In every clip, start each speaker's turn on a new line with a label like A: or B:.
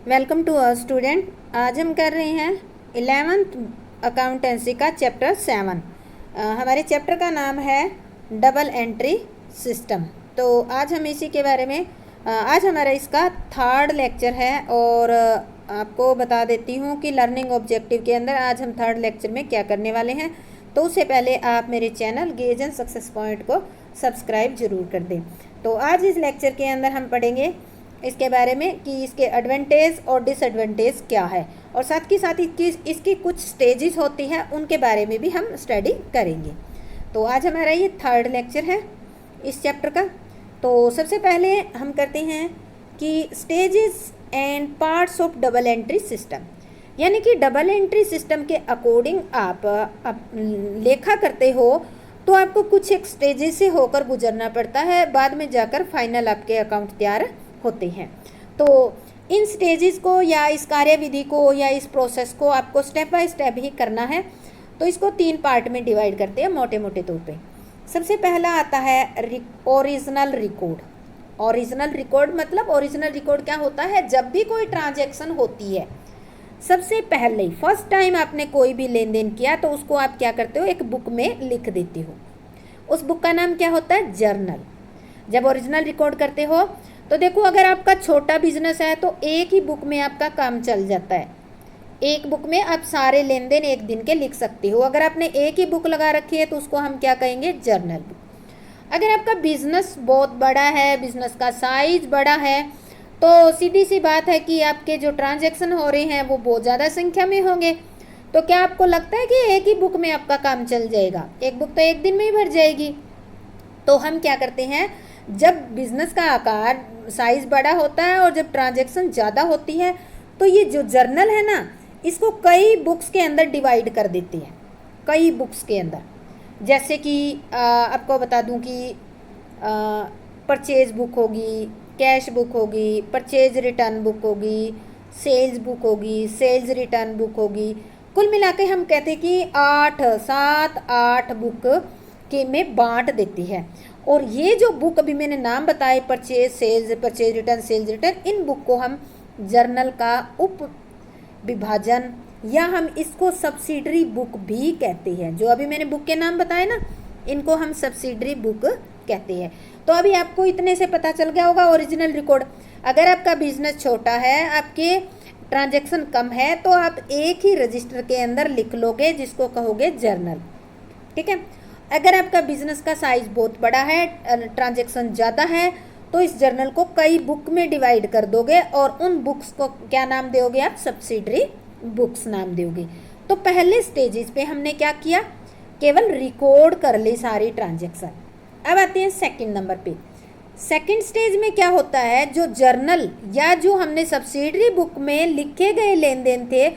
A: Welcome to our student. आज हम कर रहे हैं 11th अकाउंटेंसी का चैप्टर 7। हमारे चैप्टर का नाम है डबल एंट्री सिस्टम। तो आज हम इसी के बारे में आज हमारा इसका थर्ड लेक्चर है और आपको बता देती हूँ कि लर्निंग ऑब्जेक्टिव के अंदर आज हम थर्ड लेक्चर में क्या करने वाले हैं। तो उससे पहले आप मेरे channel gauge and success point को सब्सक्राइब जरूर कर दें। तो आज इस लेक्चर के अंदर हम पढ़ेंगे इसके बारे में कि इसके एडवांटेज और डिसएडवांटेज क्या है और साथ ही इसकी कुछ स्टेजेस होती हैं उनके बारे में भी हम स्टडी करेंगे। तो आज हमारा ये थर्ड लेक्चर है इस चैप्टर का। तो सबसे पहले हम करते हैं कि stages and parts of double entry system, यानी कि डबल एंट्री सिस्टम के अकॉर्डिंग आप लेखा करते हो तो आपको कुछ एक स्टेजेस से होकर गुजरना पड़ता है, बाद में जाकर फाइनल आपके अकाउंट तैयार होते हैं। तो इन स्टेजेस को या इस कार्यविधि को या इस प्रोसेस को आपको स्टेप बाय स्टेप ही करना है। तो इसको 3 पार्ट में डिवाइड करते हैं मोटे मोटे तौर पे। सबसे पहला आता है ओरिजिनल रिकॉर्ड। ओरिजिनल रिकॉर्ड मतलब ओरिजिनल रिकॉर्ड क्या होता है? जब भी कोई ट्रांजैक्शन होती है, सबसे पहले फर्स्ट टाइम आपने कोई भी लेन देन किया तो उसको आप क्या करते हो, एक बुक में लिख देते हो। उस बुक का नाम क्या होता है? जर्नल। जब ओरिजिनल रिकॉर्ड करते हो तो देखो, अगर आपका छोटा बिजनेस है तो एक ही बुक में आपका काम चल जाता है। एक बुक में आप सारे लेन देन एक दिन के लिख सकते हो। अगर आपने एक ही बुक लगा रखी है तो उसको हम क्या कहेंगे? Journal book. अगर आपका बिजनेस बहुत बड़ा है, बिजनेस का साइज बड़ा है, तो सीधी सी बात है कि आपके जो ट्रांजैक्शन हो रहे हैं वो बहुत ज़्यादा संख्या में होंगे। तो क्या आपको लगता है कि एक ही बुक में आपका काम चल जाएगा? एक बुक तो एक दिन में ही भर जाएगी। तो हम क्या करते हैं, जब बिजनेस का आकार साइज बड़ा होता है और जब ट्रांजैक्शन ज़्यादा होती है तो ये जो जर्नल है ना, इसको कई बुक्स के अंदर डिवाइड कर देते हैं, कई बुक्स के अंदर। जैसे कि आपको बता दूं कि परचेज बुक होगी, कैश बुक होगी, परचेज रिटर्न बुक होगी, सेल्स बुक होगी, सेल्स रिटर्न बुक होगी। कुल मिला के हम कहते हैं कि 8 बुक के में बांट देती है। और ये जो बुक अभी मैंने नाम बताए, purchase sales, purchase return, sales return, इन बुक को हम जर्नल का उप विभाजन या हम इसको सब्सिडरी बुक भी कहते हैं। जो अभी मैंने बुक के नाम बताए ना, इनको हम सब्सिडरी बुक कहते हैं। तो अभी आपको इतने से पता चल गया होगा ओरिजिनल रिकॉर्ड। अगर आपका बिजनेस छोटा है, आपके ट्रांजैक्शन कम है, तो आप एक ही रजिस्टर के अंदर लिख लोगे जिसको कहोगे जर्नल। ठीक है। अगर आपका बिजनेस का साइज बहुत बड़ा है, ट्रांजैक्शन ज़्यादा है, तो इस जर्नल को कई बुक में डिवाइड कर दोगे और उन बुक्स को क्या नाम दोगे आप? सब्सिडरी बुक्स नाम दोगे। तो पहले स्टेजेस पे हमने क्या किया? केवल रिकॉर्ड कर ली सारी ट्रांजैक्शन। अब आते हैं सेकंड नंबर पे। सेकंड स्टेज में क्या होता है, जो जर्नल या जो हमने सब्सिडरी बुक में लिखे गए लेन देन थे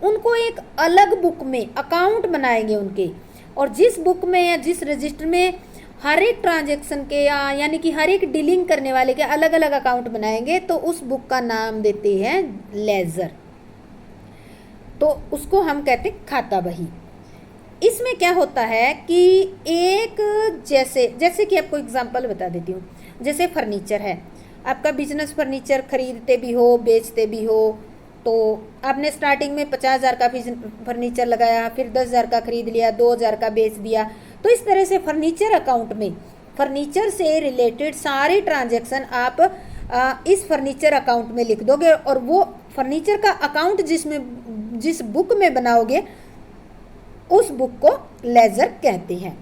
A: उनको एक अलग बुक में अकाउंट बनाएंगे उनके, और जिस बुक में या जिस रजिस्टर में हर एक ट्रांजैक्शन के यानी कि हर एक डीलिंग करने वाले के अलग अलग अकाउंट बनाएंगे तो उस बुक का नाम देते हैं लेजर। तो उसको हम कहते हैं खाता बही। इसमें क्या होता है कि एक जैसे कि आपको एग्जांपल बता देती हूँ। जैसे फर्नीचर है, आपका बिजनेस फर्नीचर खरीदते भी हो बेचते भी हो, तो आपने स्टार्टिंग में 50,000 का फर्नीचर लगाया, फिर 10,000 का खरीद लिया, 2,000 का बेच दिया। तो इस तरह से फर्नीचर अकाउंट में फर्नीचर से रिलेटेड सारी ट्रांजैक्शन आप इस फर्नीचर अकाउंट में लिख दोगे और वो फर्नीचर का अकाउंट जिस बुक में बनाओगे उस बुक को लेजर कहते हैं।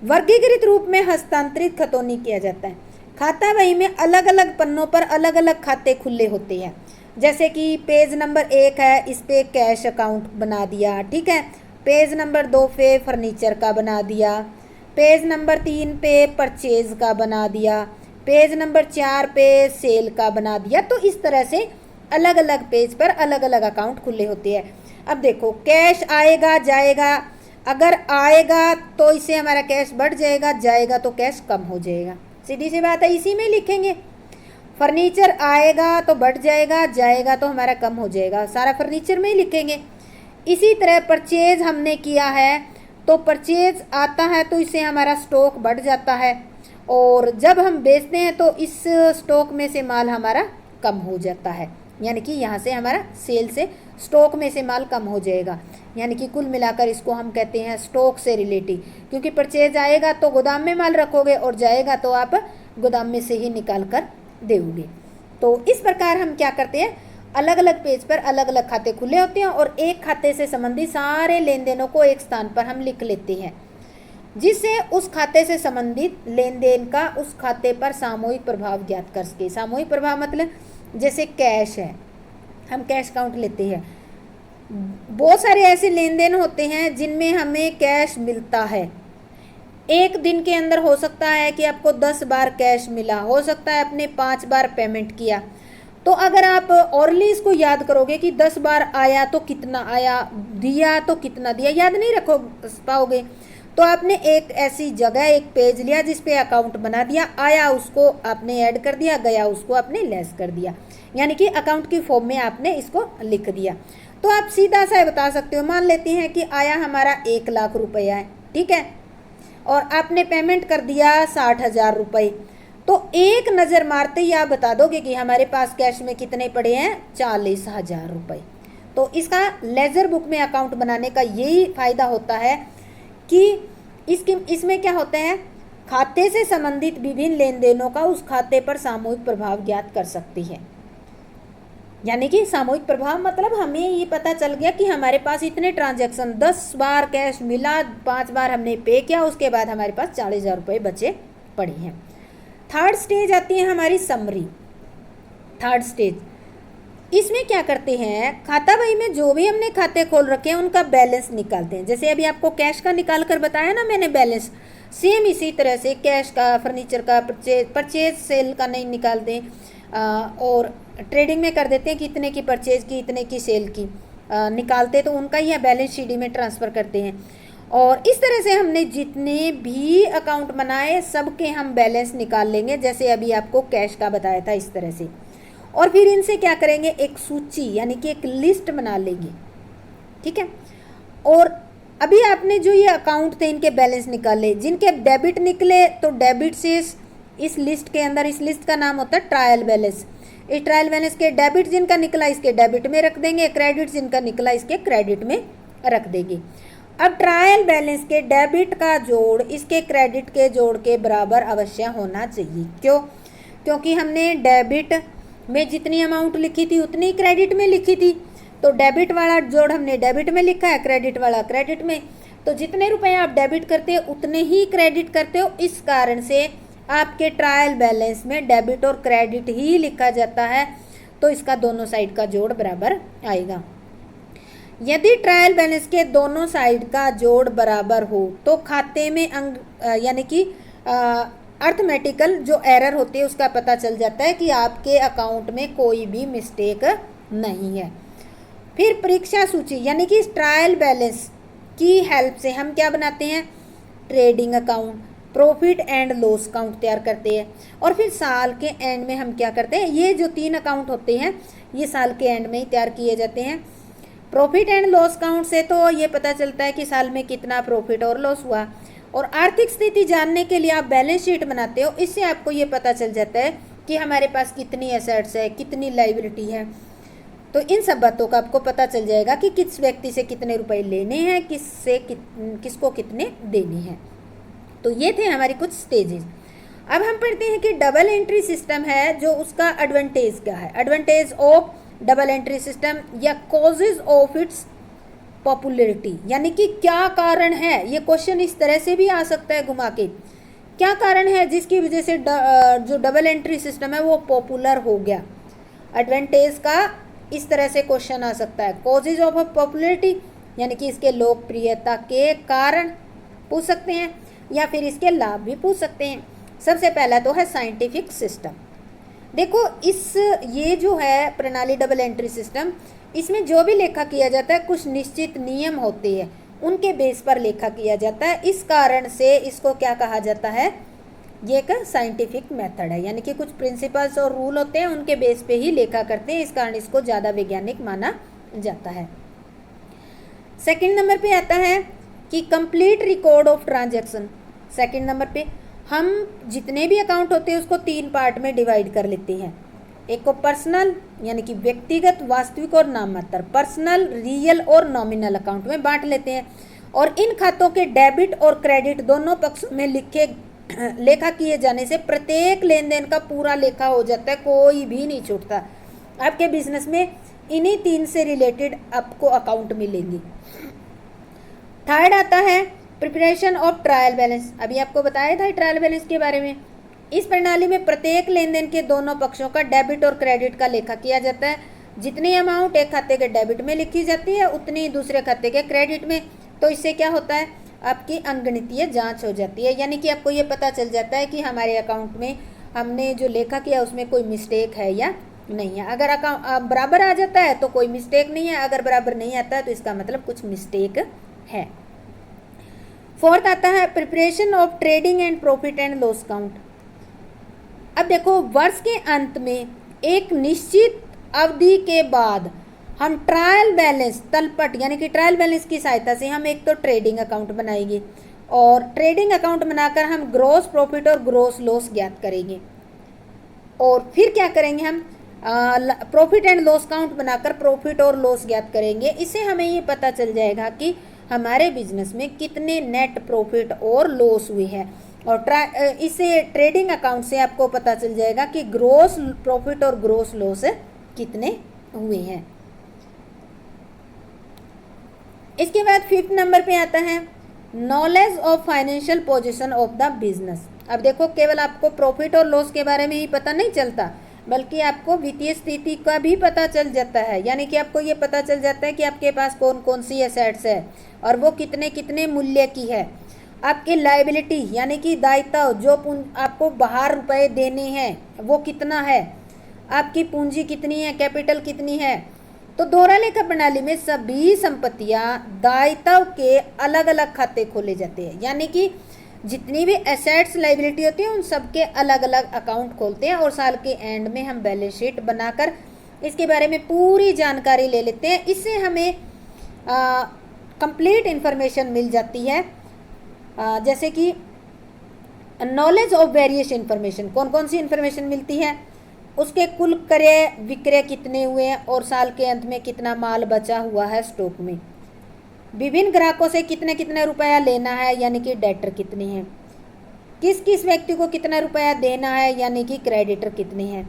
A: वर्गीकृत रूप में हस्तांतरित खतौनी किया जाता है। खाता बही में अलग अलग पन्नों पर अलग अलग खाते खुले होते हैं। जैसे कि पेज नंबर 1 है, इस पे कैश अकाउंट बना दिया, ठीक है। पेज नंबर 2 पे फर्नीचर का बना दिया, पेज नंबर 3 पे परचेज का बना दिया, पेज नंबर 4 पे सेल का बना दिया। तो इस तरह से अलग अलग पेज पर अलग अलग अकाउंट खुले होते हैं। अब देखो, कैश आएगा जाएगा, अगर आएगा तो इससे हमारा कैश बढ़ जाएगा, जाएगा तो कैश कम हो जाएगा। सीधी सी बात है, इसी में लिखेंगे। फर्नीचर आएगा तो बढ़ जाएगा, जाएगा तो हमारा कम हो जाएगा, सारा फर्नीचर में ही लिखेंगे। इसी तरह परचेज हमने किया है तो परचेज आता है तो इससे हमारा स्टॉक बढ़ जाता है, और जब हम बेचते हैं तो इस स्टॉक में से माल हमारा कम हो जाता है। यानी कि यहाँ से हमारा सेल से स्टॉक में से माल कम हो जाएगा, यानी कि कुल मिलाकर इसको हम कहते हैं स्टॉक से रिलेटिव, क्योंकि परचेज आएगा तो गोदाम में माल रखोगे और जाएगा तो आप गोदाम में से ही निकाल कर दोगे। तो इस प्रकार हम क्या करते हैं, अलग अलग पेज पर अलग अलग खाते खुले होते हैं और एक खाते से संबंधित सारे लेन देनों को एक स्थान पर हम लिख लेते हैं, जिससे उस खाते से संबंधित लेन देन का उस खाते पर सामूहिक प्रभाव ज्ञात कर सके। सामूहिक प्रभाव मतलब जैसे कैश है, हम कैश काउंट लेते हैं, बहुत सारे ऐसे लेन देन होते हैं जिनमें हमें कैश मिलता है। एक दिन के अंदर हो सकता है कि आपको 10 बार कैश मिला, हो सकता है आपने 5 बार पेमेंट किया। तो अगर आप ओरली इसको याद करोगे कि 10 बार आया तो कितना आया, दिया तो कितना दिया, याद नहीं रखो पाओगे। तो आपने एक ऐसी जगह एक पेज लिया जिस पे अकाउंट बना दिया, आया उसको आपने ऐड कर दिया, गया उसको आपने लेस कर दिया, यानी कि अकाउंट की फॉर्म में आपने इसको लिख दिया। तो आप सीधा सा बता सकते हो, मान लेते हैं कि आया हमारा 1 लाख रुपया है, ठीक है, और आपने पेमेंट कर दिया 60,000 रुपये। तो एक नज़र मारते ही आप बता दोगे कि हमारे पास कैश में कितने पड़े हैं, 40,000 रुपये। तो इसका लेजर बुक में अकाउंट बनाने का यही फ़ायदा होता है कि इसमें क्या होता है, खाते से संबंधित विभिन्न लेन देनों का उस खाते पर सामूहिक प्रभाव ज्ञात कर सकती है। यानी कि सामूहिक प्रभाव मतलब हमें ये पता चल गया कि हमारे पास इतने ट्रांजैक्शन, 10 बार कैश मिला, 5 बार हमने पे किया, उसके बाद हमारे पास 40,000 रुपये बचे पड़े हैं। थर्ड स्टेज आती है हमारी समरी। थर्ड स्टेज, इसमें क्या करते हैं, खाता बही में जो भी हमने खाते खोल रखे हैं उनका बैलेंस निकालते हैं। जैसे अभी आपको कैश का निकाल कर बताया ना मैंने बैलेंस, सेम इसी तरह से कैश का, फर्नीचर का, परचेज सेल का नहीं निकालते, और ट्रेडिंग में कर देते हैं कि इतने की परचेज की, इतने की सेल की, निकालते तो उनका ही बैलेंस शीट में ट्रांसफ़र करते हैं। और इस तरह से हमने जितने भी अकाउंट बनाए सबके हम बैलेंस निकाल लेंगे, जैसे अभी आपको कैश का बताया था इस तरह से। और फिर इनसे क्या करेंगे, एक सूची यानी कि एक लिस्ट बना लेंगे, ठीक है। और अभी आपने जो ये अकाउंट थे इनके बैलेंस निकाले, जिनके डेबिट निकले तो डेबिट से इस लिस्ट के अंदर, इस लिस्ट का नाम होता है ट्रायल बैलेंस। इस ट्रायल बैलेंस के डेबिट जिनका निकला इसके डेबिट में रख देंगे, क्रेडिट जिनका निकला इसके क्रेडिट में रख देंगे। अब ट्रायल बैलेंस के डेबिट का जोड़ इसके क्रेडिट के जोड़ के बराबर अवश्य होना चाहिए। क्यों? क्योंकि हमने डेबिट में जितनी अमाउंट लिखी थी उतनी क्रेडिट में लिखी थी, तो डेबिट वाला जोड़ हमने डेबिट में लिखा है, क्रेडिट वाला क्रेडिट में। तो जितने रुपए आप डेबिट करते हो उतने ही क्रेडिट करते हो, इस कारण से आपके ट्रायल बैलेंस में डेबिट और क्रेडिट ही लिखा जाता है, तो इसका दोनों साइड का जोड़ बराबर आएगा। यदि ट्रायल बैलेंस के दोनों साइड का जोड़ बराबर हो तो खाते में यानी कि अर्थमेटिकल जो एरर होती है उसका पता चल जाता है कि आपके अकाउंट में कोई भी मिस्टेक नहीं है। फिर परीक्षा सूची यानी कि इस ट्रायल बैलेंस की हेल्प से हम क्या बनाते हैं, trading account, profit and loss account तैयार करते हैं। और फिर साल के एंड में हम क्या करते हैं, ये जो 3 अकाउंट होते हैं ये साल के एंड में ही तैयार किए जाते हैं। प्रॉफिट एंड लॉस अकाउंट से तो ये पता चलता है कि साल में कितना प्रॉफिट और लॉस हुआ। और आर्थिक स्थिति जानने के लिए आप बैलेंस शीट बनाते हो, इससे आपको ये पता चल जाता है कि हमारे पास कितनी एसेट्स है, कितनी लायबिलिटी है। तो इन सब बातों का आपको पता चल जाएगा कि किस व्यक्ति से कितने रुपए लेने हैं, किसको कितने देने हैं। तो ये थे हमारी कुछ स्टेजेस। अब हम पढ़ते हैं कि डबल एंट्री सिस्टम है जो उसका एडवांटेज क्या है। Advantage of double entry system या कॉजेज ऑफ इट्स पॉपुलरिटी, यानी कि क्या कारण है, ये क्वेश्चन इस तरह से भी आ सकता है घुमा के, क्या कारण है जिसकी वजह से जो डबल एंट्री सिस्टम है वो पॉपुलर हो गया। एडवांटेज का इस तरह से क्वेश्चन आ सकता है, कॉजेज ऑफ पॉपुलरिटी यानी कि इसके लोकप्रियता के कारण पूछ सकते हैं, या फिर इसके लाभ भी पूछ सकते हैं। सबसे पहला तो है साइंटिफिक सिस्टम। देखो ये जो है प्रणाली डबल एंट्री सिस्टम, इसमें जो भी लेखा किया जाता है कुछ निश्चित नियम होते हैं, उनके बेस पर लेखा किया जाता है। इस कारण से इसको क्या कहा जाता है, ये एक साइंटिफिक मेथड है, यानी कि कुछ प्रिंसिपल्स और रूल होते हैं उनके बेस पे ही लेखा करते हैं, इस कारण इसको ज़्यादा वैज्ञानिक माना जाता है। सेकंड नंबर पे आता है कि complete record of transaction. Second number पे हम जितने भी अकाउंट होते हैं उसको 3 पार्ट में डिवाइड कर लेते हैं, एक को पर्सनल यानी कि व्यक्तिगत, वास्तविक और नामात्र, पर्सनल, रियल और नॉमिनल अकाउंट में बांट लेते हैं। और इन खातों के डेबिट और क्रेडिट दोनों पक्षों में लेखा किए जाने से प्रत्येक लेन देन का पूरा लेखा हो जाता है, कोई भी नहीं छूटता। आपके बिजनेस में इन्हीं 3 से रिलेटेड आपको अकाउंट मिलेंगे। थर्ड आता है प्रिपरेशन ऑफ ट्रायल बैलेंस। अभी आपको बताया था ट्रायल बैलेंस के बारे में। इस प्रणाली में प्रत्येक लेन देन के दोनों पक्षों का डेबिट और क्रेडिट का लेखा किया जाता है। जितनी अमाउंट एक खाते के डेबिट में लिखी जाती है उतनी दूसरे खाते के क्रेडिट में। तो इससे क्या होता है, आपकी अंकगणितीय जांच हो जाती है, यानी कि आपको ये पता चल जाता है कि हमारे अकाउंट में हमने जो लेखा किया उसमें कोई मिस्टेक है या नहीं है। अगर अकाउंट बराबर आ जाता है तो कोई मिस्टेक नहीं है, अगर बराबर नहीं आता है तो इसका मतलब कुछ मिस्टेक है। फोर्थ आता है preparation of trading and profit and loss count. अब देखो, वर्ष के अंत में एक निश्चित अवधि के बाद हम ट्रायल बैलेंस तलपट यानी कि ट्रायल बैलेंस की सहायता से हम एक तो ट्रेडिंग अकाउंट बनाएंगे और ट्रेडिंग अकाउंट बनाकर हम ग्रॉस प्रॉफिट और ग्रॉस लॉस ज्ञात करेंगे। और फिर क्या करेंगे, हम प्रॉफिट एंड लॉस काउंट बनाकर प्रॉफिट और लॉस ज्ञात करेंगे। इससे हमें ये पता चल जाएगा कि हमारे बिजनेस में कितने नेट प्रॉफिट और लॉस हुए हैं। और इससे ट्रेडिंग अकाउंट से आपको पता चल जाएगा कि ग्रॉस प्रॉफिट और ग्रॉस लॉस कितने हुए हैं। इसके बाद 5th नंबर पे आता है knowledge of financial position of the business. अब देखो, केवल आपको प्रॉफिट और लॉस के बारे में ही पता नहीं चलता, बल्कि आपको वित्तीय स्थिति का भी पता चल जाता है। यानी कि आपको ये पता चल जाता है कि आपके पास कौन कौन सी एसेट्स है और वो कितने कितने मूल्य की है। आपकी लायबिलिटी यानी कि दायित्व, जो आपको बाहर रुपए देने हैं वो कितना है, आपकी पूंजी कितनी है, कैपिटल कितनी है। तो दोहरा लेखा प्रणाली में सभी संपत्तियां दायित्व के अलग अलग खाते खोले जाते हैं, यानी कि जितनी भी एसेट्स लायबिलिटी होती है उन सब के अलग अलग अकाउंट खोलते हैं और साल के एंड में हम बैलेंस शीट बनाकर इसके बारे में पूरी जानकारी ले लेते हैं। इससे हमें कंप्लीट इन्फॉर्मेशन मिल जाती है, जैसे कि नॉलेज ऑफ वेरियस इन्फॉर्मेशन, कौन कौन सी इन्फॉर्मेशन मिलती है, उसके कुल क्रय विक्रय कितने हुए हैं और साल के अंत में कितना माल बचा हुआ है स्टॉक में, विभिन्न ग्राहकों से कितने कितने रुपया लेना है यानी कि डेटर कितने हैं, किस किस व्यक्ति को कितना रुपया देना है यानी कि क्रेडिटर कितने हैं,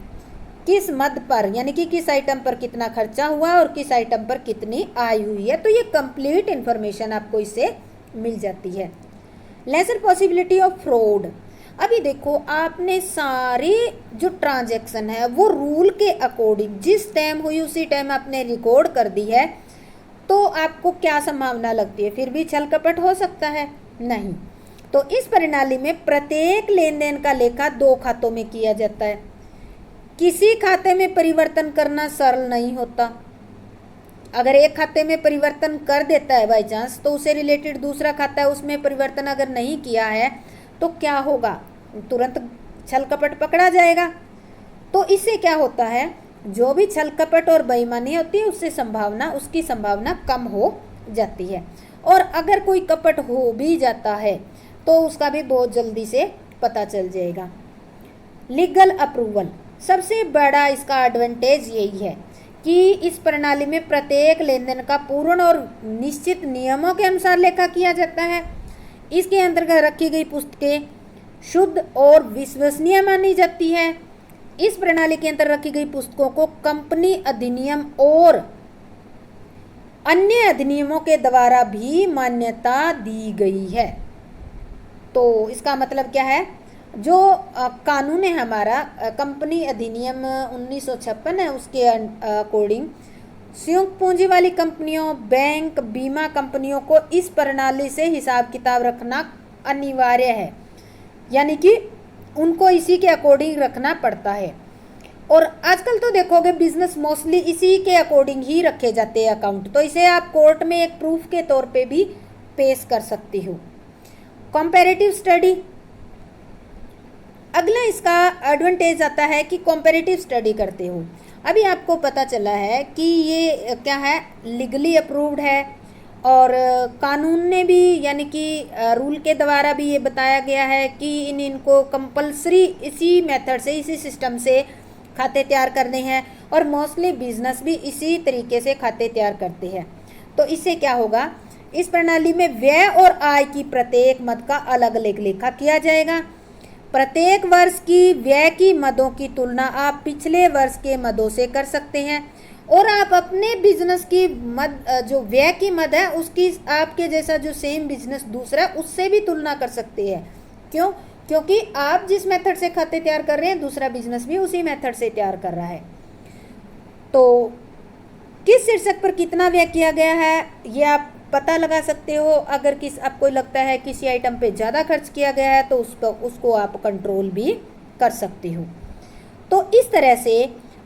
A: किस मद पर यानी कि किस आइटम पर कितना खर्चा हुआ और किस आइटम पर कितनी आय हुई है। तो ये कंप्लीट इन्फॉर्मेशन आपको इससे मिल जाती है। Lesser possibility of fraud. अभी देखो, आपने सारी जो ट्रांजैक्शन है वो रूल के अकॉर्डिंग जिस टाइम हुई उसी टाइम आपने रिकॉर्ड कर दी है, तो आपको क्या संभावना लगती है, फिर भी छल कपट हो सकता है? नहीं। तो इस प्रणाली में प्रत्येक लेन देन का लेखा 2 खातों में किया जाता है। किसी खाते में परिवर्तन करना सरल नहीं होता। अगर एक खाते में परिवर्तन कर देता है बाई चांस, तो उससे रिलेटेड दूसरा खाता है उसमें परिवर्तन अगर नहीं किया है तो क्या होगा, तुरंत छल कपट पकड़ा जाएगा। तो इससे क्या होता है, जो भी छल कपट और बेईमानी होती है उसकी संभावना कम हो जाती है। और अगर कोई कपट हो भी जाता है तो उसका भी बहुत जल्दी से पता चल जाएगा। लीगल अप्रूवल, सबसे बड़ा इसका एडवांटेज यही है कि इस प्रणाली में प्रत्येक लेन देन का पूर्ण और निश्चित नियमों के अनुसार लेखा किया जाता है। इसके अंतर्गत रखी गई पुस्तकें शुद्ध और विश्वसनीय मानी जाती है। इस प्रणाली के अंतर्गत रखी गई पुस्तकों को कंपनी अधिनियम और अन्य अधिनियमों के द्वारा भी मान्यता दी गई है। तो इसका मतलब क्या है, जो कानून है हमारा कंपनी अधिनियम 1956 है, उसके अकॉर्डिंग संयुक्त पूंजी वाली कंपनियों, बैंक, बीमा कंपनियों को इस प्रणाली से हिसाब किताब रखना अनिवार्य है, यानी कि उनको इसी के अकॉर्डिंग रखना पड़ता है। और आजकल तो देखोगे बिजनेस मोस्टली इसी के अकॉर्डिंग ही रखे जाते हैं अकाउंट, तो इसे आप कोर्ट में एक प्रूफ के तौर पे भी पेश कर सकती हो। कंपैरेटिव स्टडी, अगला इसका एडवांटेज आता है कि कंपैरेटिव स्टडी करते हो। अभी आपको पता चला है कि ये क्या है, लीगली अप्रूव्ड है और कानून ने भी यानी कि रूल के द्वारा भी ये बताया गया है कि इनको कंपलसरी इसी मेथड से, इसी सिस्टम से खाते तैयार करने हैं, और मोस्टली बिजनेस भी इसी तरीके से खाते तैयार करते हैं। तो इससे क्या होगा, इस प्रणाली में व्यय और आय की प्रत्येक मद का अलग अलग लेखा किया जाएगा। प्रत्येक वर्ष की व्यय की मदों की तुलना आप पिछले वर्ष के मदों से कर सकते हैं, और आप अपने बिजनेस की मद, जो व्यय की मद है उसकी आपके जैसा जो सेम बिजनेस दूसरा उससे भी तुलना कर सकते हैं। क्यों? क्योंकि आप जिस मेथड से खाते तैयार कर रहे हैं दूसरा बिजनेस भी उसी मेथड से तैयार कर रहा है। तो किस शीर्षक पर कितना व्यय किया गया है ये आप पता लगा सकते हो। अगर आपको लगता है किसी आइटम पे ज़्यादा खर्च किया गया है तो उसको आप कंट्रोल भी कर सकते हो। तो इस तरह से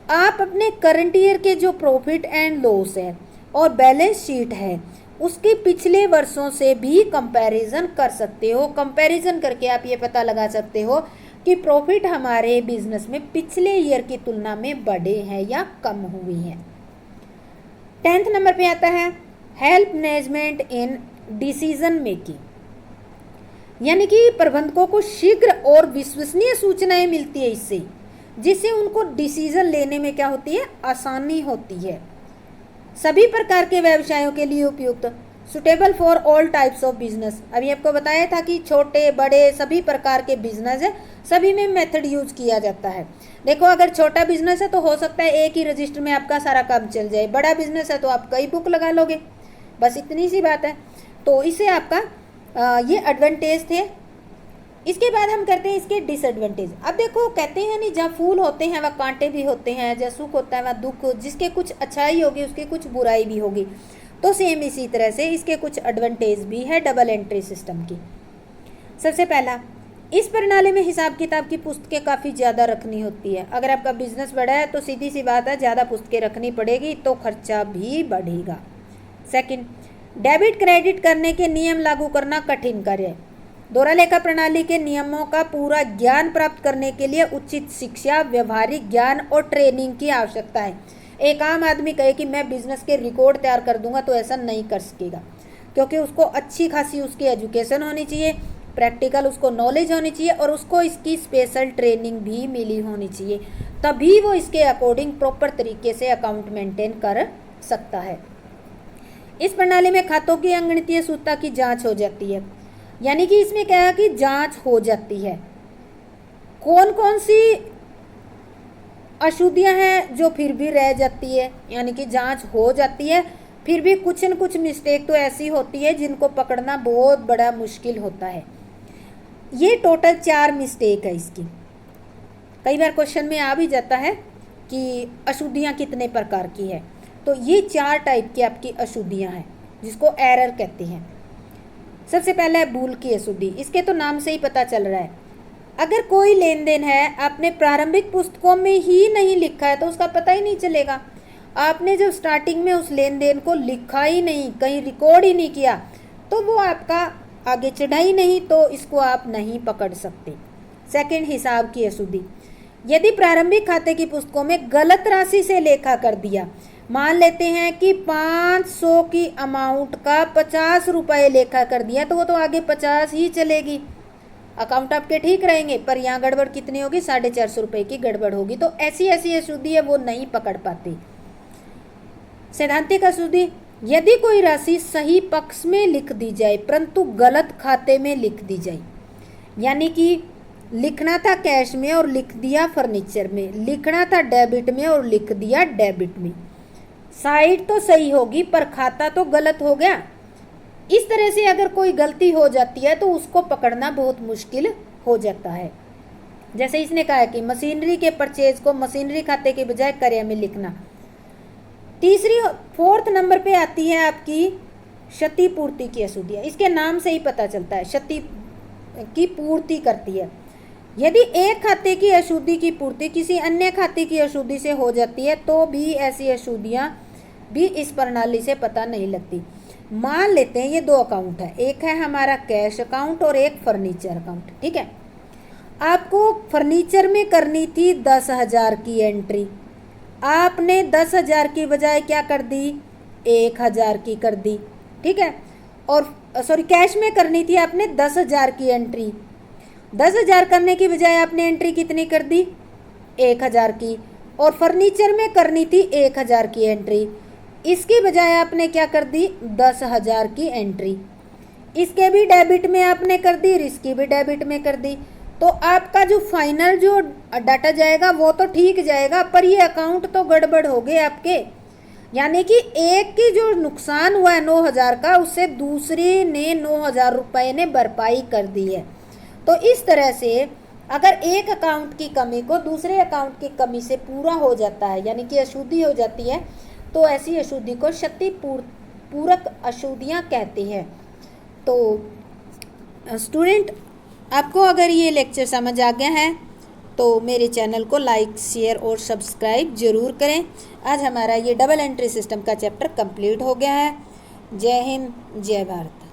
A: आप अपने करंट ईयर के जो प्रॉफिट एंड लॉस है और बैलेंस शीट है उसके पिछले वर्षों से भी कंपैरिजन कर सकते हो। कंपैरिजन करके आप ये पता लगा सकते हो कि प्रॉफिट हमारे बिजनेस में पिछले ईयर की तुलना में बढ़े हैं या कम हुए हैं। 10th नंबर पे आता है help management in decision making, यानी कि प्रबंधकों को शीघ्र और विश्वसनीय सूचनाएं मिलती है इससे, जिससे उनको डिसीजन लेने में क्या होती है, आसानी होती है। सभी प्रकार के व्यवसायों के लिए उपयुक्त, suitable for all types of business. अभी आपको बताया था कि छोटे बड़े सभी प्रकार के बिजनेस है, सभी में मेथड यूज किया जाता है। देखो अगर छोटा बिजनेस है तो हो सकता है एक ही रजिस्टर में आपका सारा काम चल जाए, बड़ा बिजनेस है तो आप कई बुक लगा लोगे, बस इतनी सी बात है। तो इससे आपका ये एडवांटेज थे। इसके बाद हम करते हैं इसके डिसएडवांटेज। अब देखो कहते हैं नहीं, जहाँ फूल होते हैं वहाँ कांटे भी होते हैं, जहाँ सुख होता है वहाँ दुख, जिसके कुछ अच्छाई होगी उसकी कुछ बुराई भी होगी। तो सेम इसी तरह से इसके कुछ एडवांटेज भी है डबल एंट्री सिस्टम की। सबसे पहला, इस प्रणाली में हिसाब किताब की पुस्तकें काफ़ी ज़्यादा रखनी होती है। अगर आपका बिजनेस बड़ा है तो सीधी सी बात है ज़्यादा पुस्तकें रखनी पड़ेगी तो खर्चा भी बढ़ेगा। सेकंड, डेबिट क्रेडिट करने के नियम लागू करना कठिन कार्य है। दोहरा लेखा प्रणाली के नियमों का पूरा ज्ञान प्राप्त करने के लिए उचित शिक्षा, व्यवहारिक ज्ञान और ट्रेनिंग की आवश्यकता है। एक आम आदमी कहे कि मैं बिजनेस के रिकॉर्ड तैयार कर दूंगा तो ऐसा नहीं कर सकेगा, क्योंकि उसको अच्छी खासी उसकी एजुकेशन होनी चाहिए, प्रैक्टिकल उसको नॉलेज होनी चाहिए और उसको इसकी स्पेशल ट्रेनिंग भी मिली होनी चाहिए, तभी वो इसके अकॉर्डिंग प्रॉपर तरीके से अकाउंट मेंटेन कर सकता है। इस प्रणाली में खातों की अंगणितीय शुद्धता की जांच हो जाती है, यानी कि इसमें क्या है कि जांच हो जाती है कौन कौन सी अशुद्धियां हैं जो फिर भी रह जाती है, यानी कि जांच हो जाती है, फिर भी कुछ न कुछ मिस्टेक तो ऐसी होती है जिनको पकड़ना बहुत बड़ा मुश्किल होता है। ये टोटल 4 मिस्टेक है इसकी। कई बार क्वेश्चन में आ भी जाता है कि अशुद्धियां कितने प्रकार की है, तो ये 4 टाइप की आपकी अशुद्धियां हैं जिसको एरर कहते हैं। सबसे पहला है भूल की अशुद्धि। इसके तो नाम से ही पता चल रहा है, अगर कोई लेन देन है आपने प्रारंभिक पुस्तकों में ही नहीं लिखा है तो उसका पता ही नहीं चलेगा। आपने जब स्टार्टिंग में उस लेन देन को लिखा ही नहीं, कहीं रिकॉर्ड ही नहीं किया, तो वो आपका आगे चढ़ा ही नहीं, तो इसको आप नहीं पकड़ सकते। सेकंड, हिसाब की अशुद्धि। यदि प्रारंभिक खाते की पुस्तकों में गलत राशि से लेखा कर दिया, मान लेते हैं कि 500 की अमाउंट का 50 रुपये लेखा कर दिया, तो वो तो आगे 50 ही चलेगी, अकाउंट आपके ठीक रहेंगे, पर यहाँ गड़बड़ कितनी होगी, 450 रुपये की गड़बड़ होगी। तो ऐसी अशुद्धि है वो नहीं पकड़ पाते। सैद्धांतिक अशुद्धि, यदि कोई राशि सही पक्ष में लिख दी जाए परंतु गलत खाते में लिख दी जाए, यानी कि लिखना था कैश में और लिख दिया फर्नीचर में, लिखना था डेबिट में और लिख दिया डेबिट में, साइड तो सही होगी पर खाता तो गलत हो गया। इस तरह से अगर कोई गलती हो जाती है तो उसको पकड़ना बहुत मुश्किल हो जाता है। जैसे इसने कहा है कि मशीनरी के परचेज को मशीनरी खाते के बजाय क्रय में लिखना। तीसरी 4th नंबर पे आती है आपकी क्षतिपूर्ति की अशुद्धियाँ। इसके नाम से ही पता चलता है क्षति की पूर्ति करती है। यदि एक खाते की अशुद्धि की पूर्ति किसी अन्य खाते की अशुद्धि से हो जाती है तो भी ऐसी अशुद्धियाँ भी इस प्रणाली से पता नहीं लगती। मान लेते हैं ये 2 अकाउंट है, एक है हमारा कैश अकाउंट और एक फर्नीचर अकाउंट, ठीक है। आपको फर्नीचर में करनी थी 10,000 की एंट्री, आपने 10,000 की बजाय क्या कर दी, 1,000 की कर दी, ठीक है। और सॉरी कैश में करनी थी आपने 10,000 की एंट्री, 10,000 करने की बजाय आपने एंट्री कितनी कर दी, 1,000 की। और फर्नीचर में करनी थी 1000 की एंट्री, इसकी बजाय आपने क्या कर दी 10,000 की एंट्री। इसके भी डेबिट में आपने कर दी और इसकी भी डेबिट में कर दी, तो आपका जो फाइनल जो डाटा जाएगा वो तो ठीक जाएगा, पर ये अकाउंट तो गड़बड़ हो गए आपके। यानी कि एक की जो नुकसान हुआ है 9,000 का, उससे दूसरे ने 9,000 रुपये ने भरपाई कर दी है। तो इस तरह से अगर एक अकाउंट की कमी को दूसरे अकाउंट की कमी से पूरा हो जाता है, यानी कि अशुद्धि हो जाती है, तो ऐसी अशुद्धि को क्षति पूरक अशुद्धियाँ कहती है। तो स्टूडेंट, आपको अगर ये लेक्चर समझ आ गया है तो मेरे चैनल को लाइक, शेयर और सब्सक्राइब ज़रूर करें। आज हमारा ये डबल एंट्री सिस्टम का चैप्टर कंप्लीट हो गया है। जय हिंद, जय भारत।